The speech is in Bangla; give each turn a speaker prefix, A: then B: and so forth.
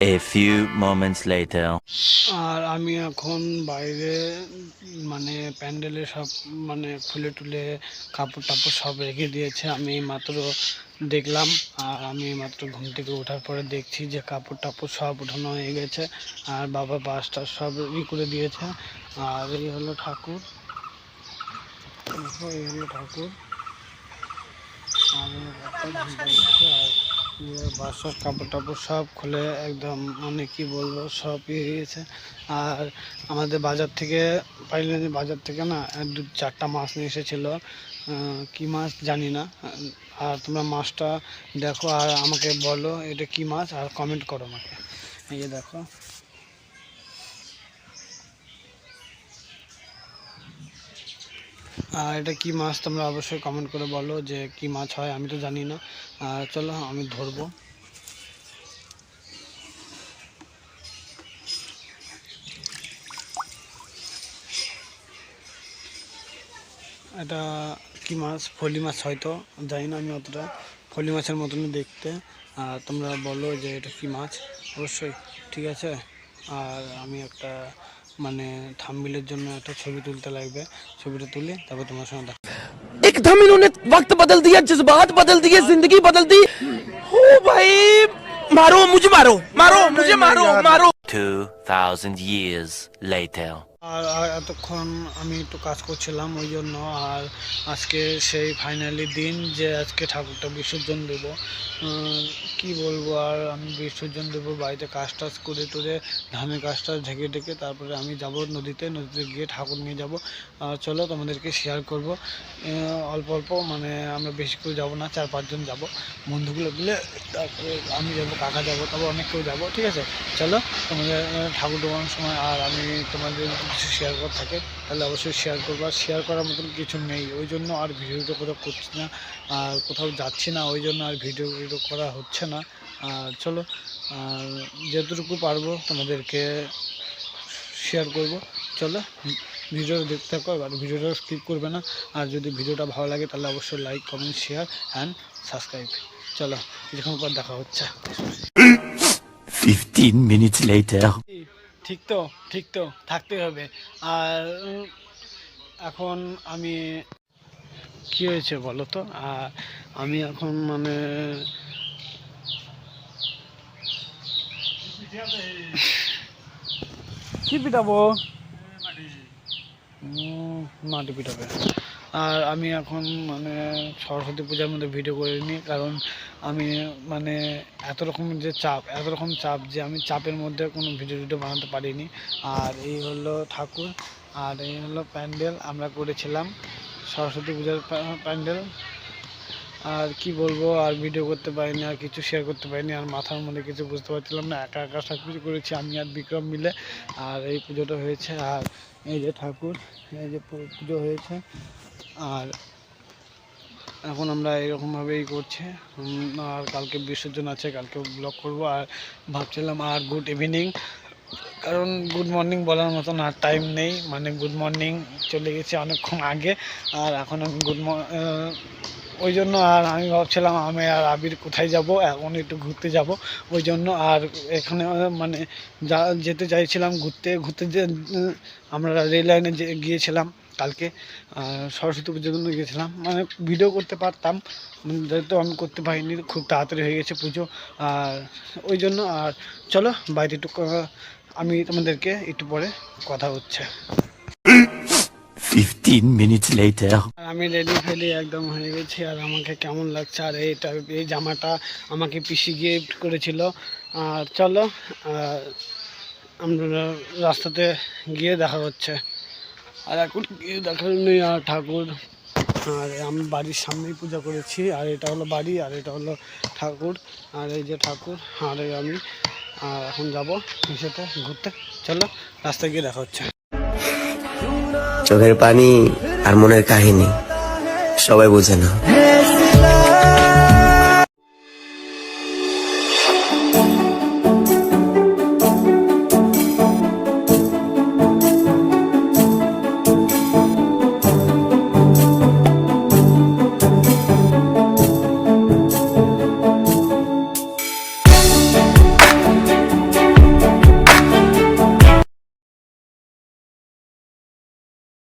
A: A few moments later.
B: আর আমি এখন বাইরে মানে প্যান্ডেলে সব মানে খুলে টুলে কাপড় টাপড় সব রেখে দিয়েছে। আমি মাত্র দেখলাম, আর আমি মাত্র ঘুম থেকে ওঠার পরে দেখছি যে কাপড় টাপড় সব উঠানো হয়ে গেছে, আর বাবা বাসটা সব করে দিয়েছে। আর এই হলো ঠাকুর, এই হলো ঠাকুর। আর বাসার কাপড় টাপড় সব খুলে একদম মানে কি বলবো সব ইয়ে গিয়েছে। আর আমাদের বাজার থেকে পাইলেন, বাজার থেকে না 2-4টা মাছ নিয়ে এসেছিলো, কি মাছ জানি না। আর তোমরা মাছটা দেখো আর আমাকে বলো এটা কি মাছ, আর কমেন্ট করো আমাকে। এই যে দেখো, আর এটা কি মাছ তোমরা অবশ্যই কমেন্ট করে বলো যে কি মাছ হয়, আমি তো জানি না। আর চলো আমি ধরবো। এটা কি মাছ, ফলি মাছ হয়তো, জানি না আমি অতটা। ফলি মাছের মতনই দেখতে। আর তোমরা বলো যে এটা কি মাছ অবশ্যই, ঠিক আছে। আর আমি একটা মানে থাম্বনেইলের জন্য একটা ছবি তুলতে লাগবে, ছবিটা তুলে তারপর তোমার সঙ্গে দেখা।
C: एकदम इन्होंने वक्त बदल दिया, जज्बात बदल दिए, जिंदगी बदल दी। ओ भाई, मारो मुझे, मारो मारो मुझे, मारो मारो।
A: 2000 years later.
B: আর এতক্ষণ আমি একটু কাজ করছিলাম ওই জন্য। আর আজকে সেই ফাইনালি দিন যে আজকে ঠাকুরটা বিসর্জন দেবো। কি বলবো, আর আমি বিসর্জন দেবো বাড়িতে কাজ টাজ করে টুরে, ধানের কাজ টাজ ঢেকে ঢেকে তারপরে আমি যাব নদীতে গিয়ে ঠাকুর নিয়ে যাব। চলো তোমাদেরকে শেয়ার করব। অল্প অল্প মানে আমরা বেশি করে যাবো না, 4-5 জন যাব বন্ধুগুলো মিলে। তারপরে আমি যাবো, কাকা যাবো, তারপর অনেক কেউ যাবো, ঠিক আছে। চলো তোমাদের ঠাকুর ডোবানোর সময় আর আমি তোমাদের কিছু শেয়ার করা থাকে তাহলে অবশ্যই শেয়ার করবো। আর শেয়ার করার মতন কিছু নেই, ওই জন্য আর ভিডিওটা কোথাও করছি না, আর কোথাও যাচ্ছি না, ওই জন্য আর ভিডিও করা হচ্ছে না। আর চলো, আর যতটুকু পারবো তোমাদেরকে শেয়ার করব। চলো ভিডিও দেখতে থাকো, আর ভিডিওটা স্কিপ করবে না। আর যদি ভিডিওটা ভালো লাগে তাহলে অবশ্যই like, comment, share and subscribe. চলো কিছুক্ষণ পর দেখা হচ্ছে।
A: 15 minutes later.
B: ঠিক তো, ঠিক তো থাকতেই হবে। আর এখন আমি কি হয়েছে বলো তো, আর আমি এখন মানে কি পিটাবো, মাটি পিটাবে। আর আমি এখন মানে সরস্বতী পূজার মধ্যে ভিডিও করিনি, কারণ আমি মানে এত রকম চাপ যে আমি চাপের মধ্যে কোনো ভিডিও বানাতে পারিনি। আর এই হলো ঠাকুর, আর এই হলো প্যান্ডেল আমরা করেছিলাম, সরস্বতী পূজার প্যান্ডেল। আর কি বলবো, আর ভিডিও করতে পারিনি, আর কিছু শেয়ার করতে পারিনি, আর মাথার মধ্যে কিছু বুঝতে পারছিলাম না, একা একা সব কিছু করেছি আমি আর বিক্রম মিলে। আর এই পুজোটা হয়েছে, আর এই যে ঠাকুর, এই যে পুজো হয়েছে। আর এখন আমরা এরকমভাবেই করছি। আর কালকে বিসর্জন আছে, কালকে ব্লগ করব। আর ভাবছিলাম আর গুড ইভিনিং, কারণ গুড মর্নিং বলার মতন আর টাইম নেই, মানে গুড মর্নিং চলে গেছে অনেকক্ষণ আগে। আর এখন আমি ওই জন্য আর আমি ভাবছিলাম আমি আর আবির কোথায় যাব, এখন একটু ঘুরতে যাব। ওই জন্য আর এখানে মানে যেতে চাইছিলাম ঘুরতে যে আমরা রেল লাইনে গিয়েছিলাম কালকে, সরস্বতী পুজোর জন্য গিয়েছিলাম, মানে ভিডিও করতে পারতাম, যেহেতু আমি করতে পারিনি, খুব তাড়াতাড়ি হয়ে গেছে পুজো। আর ওই জন্য আর চলো বাইরে একটু আমি তোমাদেরকে একটু পরে কথা হচ্ছে।
A: 15 minutes later.
B: আমি রেডি ফেডি একদম হয়ে গেছি। আর আমাকে কেমন লাগছে, আর এই জামাটা আমাকে পিসি গিফট করেছিল। আর চলো আমরা রাস্তাতে গিয়ে দেখা হচ্ছে। আর এখন গিয়ে দেখার নেই, আর ঠাকুর, আর আমি বাড়ির সামনেই পূজা করেছি। আর এটা হলো বাড়ি, আর এটা হলো ঠাকুর, আর এই যে ঠাকুর, আর এই আমি। আর এখন যাবো সাথে ঘুরতে। চলো রাস্তায় গিয়ে দেখা হচ্ছে।
D: চোখের পানি আর মনের কাহিনী সবাই বোঝে না।